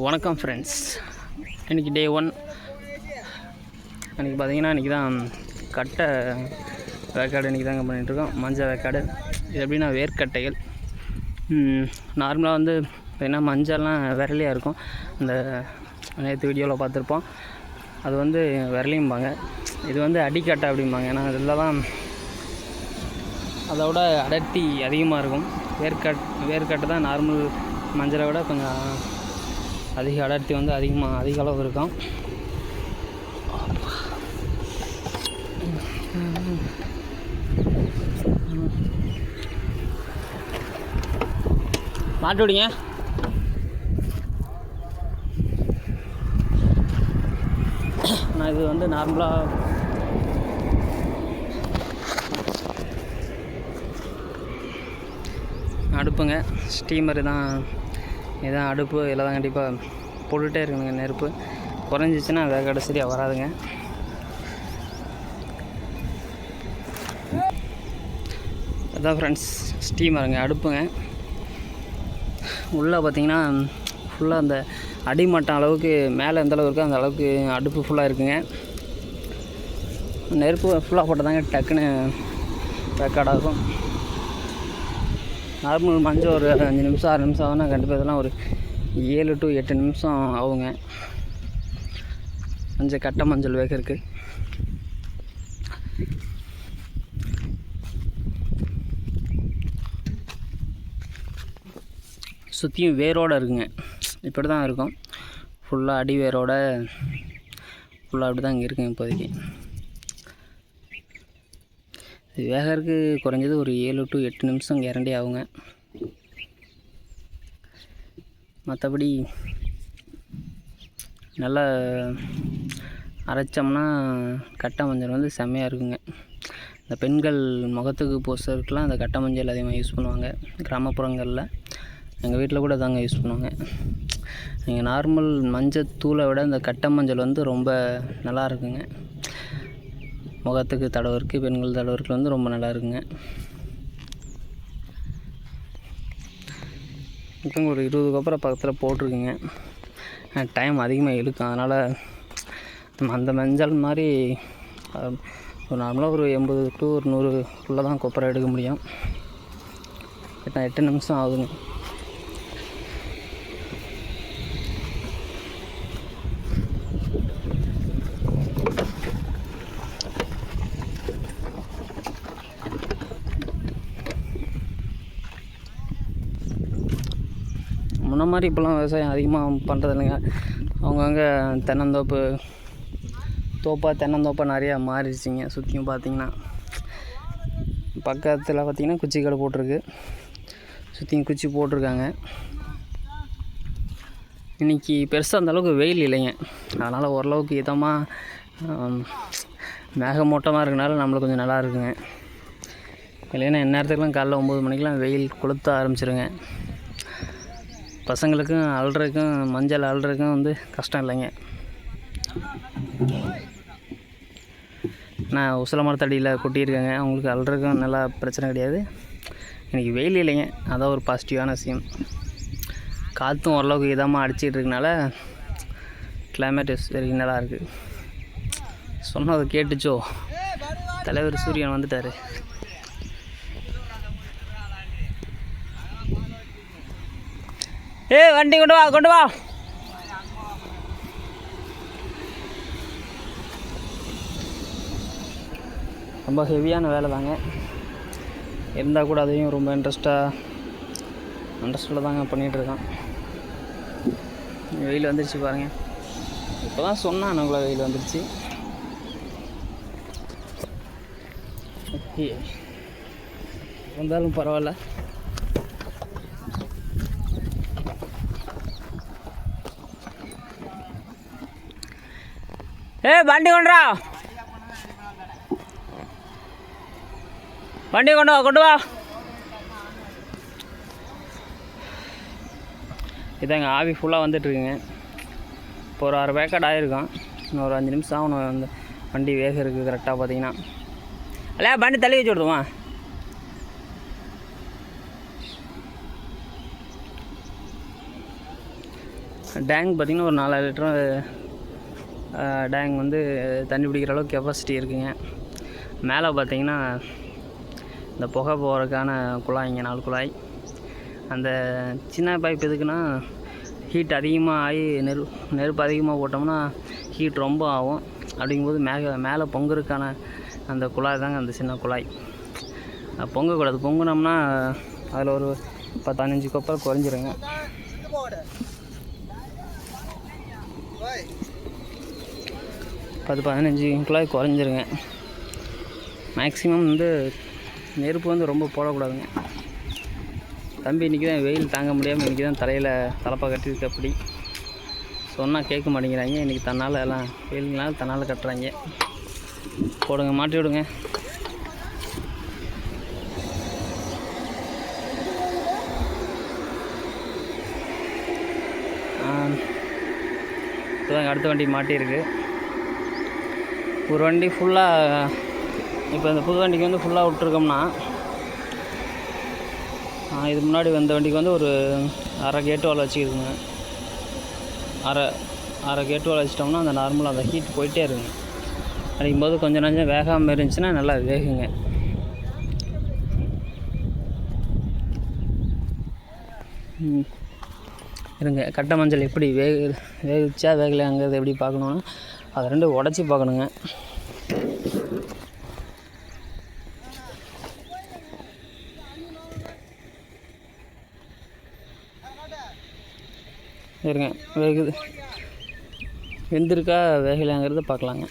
வணக்கம் ஃப்ரெண்ட்ஸ், இன்றைக்கி டே 1. அன்றைக்கி பார்த்தீங்கன்னா இன்றைக்கி தான் கட்டை வேக்காடு இன்றைக்கி தாங்க பண்ணிகிட்ருக்கோம். மஞ்சள் வேக்காடு இது எப்படின்னா வேர்க்கட்டைகள். நார்மலாக வந்து பார்த்திங்கன்னா மஞ்சள்லாம் விரலியாக இருக்கும். இந்த நேற்று வீடியோவில் பார்த்துருப்போம். அது வந்து விரலியும்பாங்க. இது வந்து அடிக்கட்டை அப்படிம்பாங்க. ஏன்னா இதில் தான் அதோட அடர்த்தி அதிகமாக இருக்கும். வேர்க்கட்டை தான் நார்மல் மஞ்சளை விட கொஞ்சம் அதிக அடர்த்தி வந்து அதிக அளவு இருக்கும். மாட்டு விடுங்க. நான் இது வந்து நார்மலாக அடுப்புங்க, ஸ்டீமரு தான். இதுதான் அடுப்பு. இதில் தான் கண்டிப்பாக போட்டுகிட்டே இருக்கணுங்க. நெருப்பு குறைஞ்சிச்சின்னா வேக்காடு சரியாக வராதுங்க. அதான் ஃப்ரெண்ட்ஸ் ஸ்டீமருங்க, அடுப்புங்க. உள்ளே பார்த்திங்கன்னா ஃபுல்லாக அந்த அடிமட்டம் அளவுக்கு மேலே எந்த அளவு இருக்கோ அந்த அளவுக்கு அடுப்பு ஃபுல்லாக இருக்குங்க. நெருப்பு ஃபுல்லாக போட்டதாங்க டக்குன்னு வேக்காடாகும். நார்மல் மஞ்சள் ஒரு 5 நிமிஷம் 6 நிமிஷம் ஆகுனா கண்டிப்பாக இதெல்லாம் ஒரு 7 to 8 நிமிஷம் ஆகுங்க. மஞ்சள் கட்டை மஞ்சள் வேகிறதுக்கு. சுற்றியும் வேரோடு இருக்குங்க. இப்படி தான் இருக்கும். ஃபுல்லாக அடி வேரோட ஃபுல்லாக அப்படி தான் இங்கே இருக்குங்க இப்போதைக்கு. இது வேகிறதுக்கு குறைஞ்சது ஒரு 7 to 8 நிமிஷம் கேரண்டி ஆகுங்க. மற்றபடி நல்லா அரைச்சோம்னா கட்டை மஞ்சள் வந்து செம்மையாக இருக்குங்க. இந்த பெண்கள் முகத்துக்கு பூசுறதுக்கெலாம் அந்த கட்டை மஞ்சள் அதிகமாக யூஸ் பண்ணுவாங்க கிராமப்புறங்களில். எங்கள் வீட்டில் கூட தாங்க யூஸ் பண்ணுவாங்க. நீங்கள் நார்மல் மஞ்சள் தூளை விட இந்த கட்டை மஞ்சள் வந்து ரொம்ப நல்லா இருக்குங்க. முகத்துக்கு தடவருக்கு, பெண்கள் தடவருக்கு வந்து ரொம்ப நல்லா இருக்குங்க. இப்போ ஒரு 20க்கு அப்புறம் பக்கத்தில் போட்டிருக்குங்க. டைம் அதிகமாக இழுக்கும். அதனால் அந்த மஞ்சள் மாதிரி ஒரு நார்மலாக ஒரு 80 to 100 தான் கொப்பரை எடுக்க முடியும். 8 நிமிஷம் ஆகுதுங்க. முன்ன மாதிரி இப்போலாம் விவசாயம் அதிகமாக பண்ணுறது இல்லைங்க. அவங்கவுங்க தென்னந்தோப்பாக நிறையா மாறிடுச்சிங்க. சுற்றியும் பார்த்திங்கன்னா பக்கத்தில் பார்த்திங்கன்னா குச்சி கடை போட்டிருக்கு. சுற்றியும் குச்சி போட்டிருக்காங்க. இன்றைக்கி பெருசாக அந்தளவுக்கு வெயில் இல்லைங்க. அதனால் ஓரளவுக்கு இதமாக மேகமூட்டமாக இருக்கனால நம்மளுக்கு கொஞ்சம் நல்லா இருக்குங்க. இல்லைன்னா இந்நேரத்துக்குலாம் காலைல 9 மணிக்கெலாம் வெயில் கொளுத்த ஆரம்பிச்சிருங்க. பசங்களுக்கும் அழுறதுக்கும் மஞ்சள் அழுறதுக்கும் வந்து கஷ்டம் இல்லைங்க. நான் உசல மரத்தடியில் கொட்டியிருக்கேங்க. அவங்களுக்கு அழுறதுக்கும் நல்லா பிரச்சனை கிடையாது. இன்றைக்கி வெயில் இல்லைங்க, அதான் ஒரு பாசிட்டிவான விஷயம். காற்றும் ஓரளவுக்கு இதமாக அடிச்சிட்டு இருக்கனால கிளைமேட் சரி நல்லா இருக்குது. சொன்னதை கேட்டுச்சோ, தலைவர் சூரியன் வந்துட்டார். வண்டி கொண்டு வா. ரொம்ப ஹெவியான வேலை தாங்க. இருந்தால் கூட அதையும் ரொம்ப இன்ட்ரெஸ்டில் தாங்க பண்ணிகிட்ருக்கான். வெயில் வந்துருச்சு பாருங்கள். இப்போ தான் சொன்னான் நம்மள வெயில் வந்துருச்சு. ஓகே, வந்தாலும் பரவாயில்ல. வண்டி கொண்டு வா. இதாங்க ஆவி ஃபுல்லாக வந்துட்டுருக்குங்க. இப்போ ஒரு 6 வேக்காடு ஆகிருக்கும். இன்னும் ஒரு 5 நிமிஷம் ஆகணும் அந்த வண்டி வேகிறதுக்கு. கரெக்டாக பார்த்தீங்கன்னா அல்ல வண்டி தள்ளி வச்சு விடுவோமா. டேங்க் பார்த்திங்கன்னா ஒரு 4000 லிட்டர் டேங்க் வந்து தண்ணி பிடிக்கிற அளவுக்கு கெப்பாசிட்டி இருக்குங்க. மேலே பார்த்திங்கன்னா இந்த புகை போகிறதுக்கான குழாய்ங்க, 4 குழாய். அந்த சின்ன பைப் எதுக்குன்னா ஹீட் அதிகமாக ஆகி நெருப்பு அதிகமாக போட்டோம்னா ஹீட் ரொம்ப ஆகும். அப்படிங்கும்போது மேலே பொங்குறதுக்கான அந்த குழாய் தாங்க அந்த சின்ன குழாய். பொங்கக்கூடாது. பொங்குனோம்னா அதில் ஒரு 15 கொப்பரை குறைஞ்சிருங்க. 10-15 குழாய் குறைஞ்சிருங்க. மேக்ஸிமம் வந்து நெருப்பு வந்து ரொம்ப போடக்கூடாதுங்க. தம்பி இன்றைக்கி தான் வெயில் தாங்க முடியாமல் இன்றைக்கி தான் தலையில் தலப்பா கட்டியிருக்கு. அப்படி சொன்னால் கேட்க மாட்டேங்கிறாங்க. இன்றைக்கி தன்னால் எல்லாம் வெயிலுங்களால் தன்னால் கட்டுறாங்க. போடுங்க, மாட்டி விடுங்க. இப்போதான் அடுத்த வண்டி மாட்டியிருக்கு. ஒரு வண்டி ஃபுல்லாக இப்போ இந்த புது வண்டிக்கு வந்து ஃபுல்லாக விட்டுருக்கோம்னா, இது முன்னாடி வந்த வண்டிக்கு வந்து ஒரு அரை கேட்டு வால் வச்சுக்கிதுங்க. அரை கேட்டு வால் வச்சிட்டோம்னா அந்த நார்மலாக அந்த ஹீட் போயிட்டே இருக்குங்க. அடிக்கும்போது கொஞ்சம் நஞ்சம் வேகாமல் இருந்துச்சுன்னா நல்லா வேகுங்க. இருங்க, கட்டை மஞ்சள் எப்படி வேகிச்சா வேகலையாங்கிறது எப்படி பார்க்கணுன்னா அதை 2 உடச்சி பார்க்கணுங்க. இருங்க, வேகுது, வெந்திருக்கா வேகலையாங்கிறத பார்க்கலாங்க.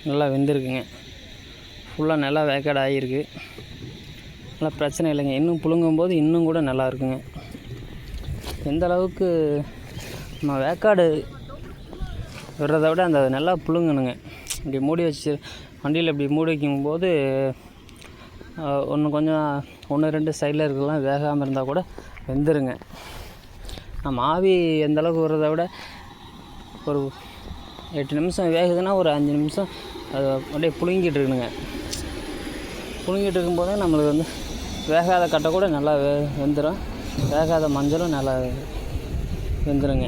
நல்லா வெந்திருக்குங்க. ஃபுல்லாக நல்லா வேக்காடு ஆகிருக்கு. நல்லா பிரச்சனை இல்லைங்க. இன்னும் புழுங்கும்போது இன்னும் கூட நல்லா இருக்குங்க. எந்த அளவுக்கு நம்ம வேக்காடு விடுறத விட அந்த நல்லா புழுங்கணுங்க. இப்படி மூடி வச்சு வண்டியில் இப்படி மூடி வைக்கும்போது கொஞ்சம் 1-2 சைடில் இருக்கலாம் வேகாமல் இருந்தால் கூட வெந்துருங்க. நம்ம ஆவி எந்த அளவுக்கு விடுறத விட ஒரு 8 நிமிஷம் வேகுதுன்னா ஒரு 5 நிமிஷம் அது அப்படியே புழுங்கிட்டு இருக்கணுங்க. புழுங்கிட்டு இருக்கும்போது நம்மளுக்கு வந்து வேகாத கட்டை கூட நல்லா வெந்துடும். வேகாத மஞ்சளும் நல்லா வெந்துடுங்க.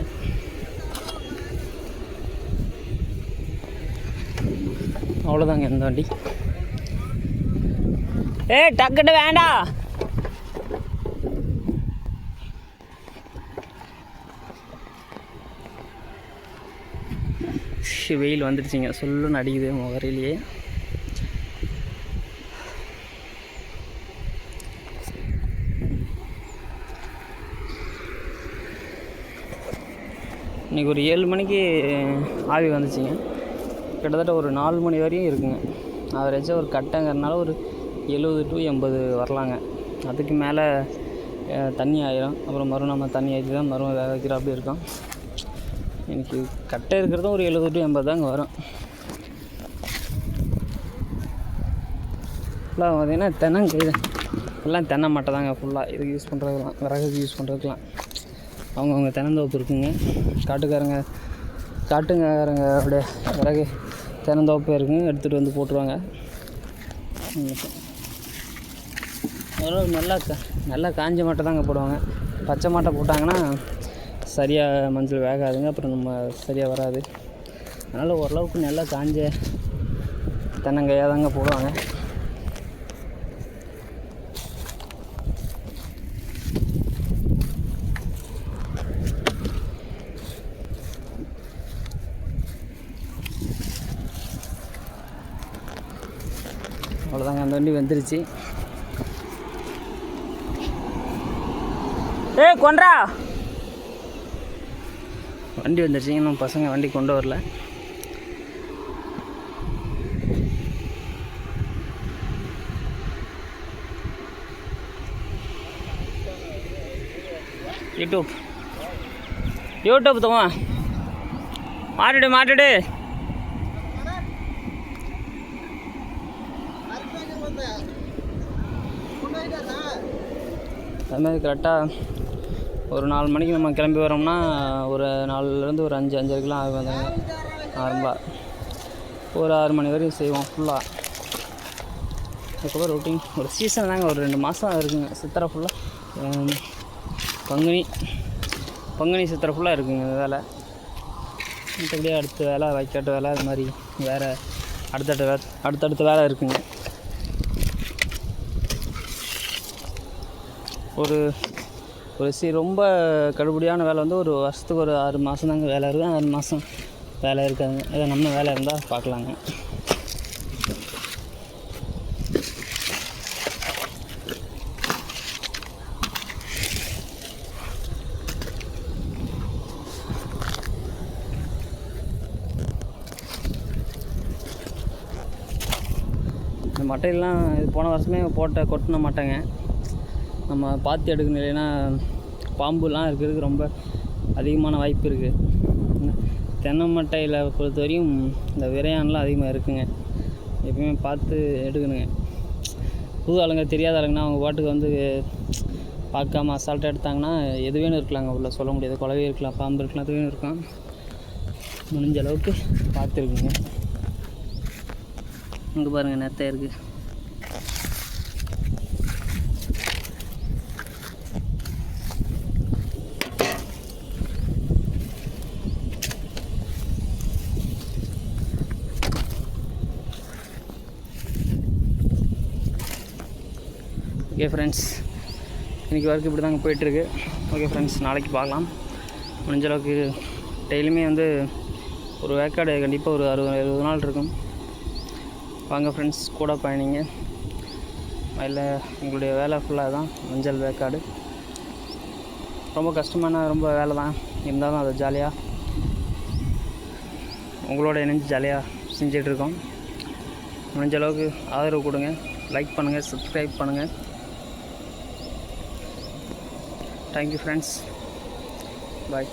அவ்வளோதாங்க இந்த வண்டி. டக்குட்டு வேண்டாம். வெயில் வந்துடுச்சிங்க, சொல்லுன்னு அடிக்குது முகரையிலேயே. இன்றைக்கி ஒரு 7 மணிக்கு ஆவி வந்துச்சுங்க. கிட்டத்தட்ட ஒரு 4 மணி வரையும் இருக்குங்க. ஆவரேஜாக ஒரு கட்டைங்கிறதுனால ஒரு 70 to 80 வரலாங்க. அதுக்கு மேலே தண்ணி ஆயிரும். அப்புறம் நம்ம தண்ணி ஆற்றி தான் வேக வைக்கிற அப்படி இருக்கும். எனக்கு கட்டை இருக்கிறதும் ஒரு 70 to 80 தாங்க வரும். ஃபுல்லாக பார்த்திங்கன்னா தென்னங்கை எல்லாம் தென்னை மட்டை தாங்க ஃபுல்லாக இதுக்கு யூஸ் பண்ணுறதுலாம், விறகுக்கு யூஸ் பண்ணுறதுக்கெலாம். அவங்கவுங்க தென்னந்தோப்பு இருக்குங்க. காட்டுங்காரங்க அப்படியே விறகு தென்னந்தோப்பு இருக்குங்க, எடுத்துகிட்டு வந்து போட்டுருவாங்க. நல்லா காஞ்ச மாட்டை தாங்க போடுவாங்க. பச்சை மாட்டை போட்டாங்கன்னா சரியாக மஞ்சள் வேகாதுங்க, அப்புறம் நம்ம சரியாக வராது. அதனால் ஓரளவுக்கு நல்லா காஞ்ச தென்னங்காயாக தாங்க போடுவாங்க. அவ்வளோதாங்க, அந்த வண்டி வந்துருச்சு. கொன்றா வண்டி வந்துருச்சு. இன்னும் பசங்க வண்டி கொண்டு வரல. யூடியூப் தவா மாட்டிடு அது மாதிரி கரெக்டாக ஒரு 4 மணிக்கு நம்ம கிளம்பி வரோம்னா ஒரு 4லேருந்து ஒரு 5-5:30க்கெலாம் ஆகும் வந்துங்க நார்மலாக. ஒரு 6 மணி வரைக்கும் செய்வோம் ஃபுல்லாக. அதுக்கப்புறம் ரொட்டீன் ஒரு சீசன் தாங்க, ஒரு 2 மாதம் இருக்குங்க சித்திரை ஃபுல்லாக. பங்குனி சித்திரை ஃபுல்லாக இருக்குங்க வேலை. மற்றபடியே அடுத்த வேலை வைக்காட்டு வேலை அது மாதிரி வேறு அடுத்தடுத்த வேலை இருக்குங்க. ஒரு ரொம்ப கடுபடியான வேலை வந்து ஒரு வருஷத்துக்கு ஒரு 6 மாதம் தாங்க வேலை இருக்கும். 6 மாதம் வேலை இருக்காதுங்க. அதை நம்ம வேலை இருந்தால் பார்க்கலாங்க. இந்த மட்டையெல்லாம் இது போன வருஷமே கொட்டின மாட்டேங்க. நம்ம பார்த்து எடுக்கணும், இல்லைன்னா பாம்புலாம் இருக்கிறதுக்கு ரொம்ப அதிகமான வாய்ப்பு இருக்குது. தென்னை மட்டையில் பொறுத்த வரையும் இந்த விரையான்லாம் அதிகமாக இருக்குங்க. எப்பயுமே பார்த்து எடுக்கணுங்க. புது ஆளுங்க தெரியாத ஆளுங்கன்னா அவங்க பாட்டுக்கு வந்து பார்க்காம அசால்ட்டாக எடுத்தாங்கன்னா எது வேணும் இருக்கலாங்க. உள்ள சொல்ல முடியாது, குலவே இருக்கலாம், பாம்பு இருக்கலாம், எது வேணும் இருக்கலாம். முடிஞ்ச அளவுக்கு பார்த்துருக்குங்க. இங்கே பாருங்கள் நெத்தை இருக்குது. ஓகே ஃப்ரெண்ட்ஸ், இன்றைக்கி ஒர்க் இப்படி தாங்க போயிட்டுருக்கு. ஓகே ஃப்ரெண்ட்ஸ், நாளைக்கு பார்க்கலாம். முடிஞ்ச அளவுக்கு டெய்லியுமே வந்து ஒரு வேக்காடு கண்டிப்பாக ஒரு 60-70 நாள் இருக்கும். வாங்க ஃப்ரெண்ட்ஸ், கூட பயணிங்க. அதில் எங்களுடைய வேலை ஃபுல்லாக தான் மஞ்சள் வேக்காடு. ரொம்ப கஷ்டமான ரொம்ப வேலை தான், இருந்தாலும் அதை ஜாலியாக உங்களோட இணைஞ்சு ஜாலியாக செஞ்சிட்ருக்கோம். முடிஞ்ச அளவுக்கு ஆதரவு கொடுங்க, லைக் பண்ணுங்கள், சப்ஸ்கிரைப் பண்ணுங்கள். தேங்க்யூ ஃப்ரெண்ட்ஸ், பாய்.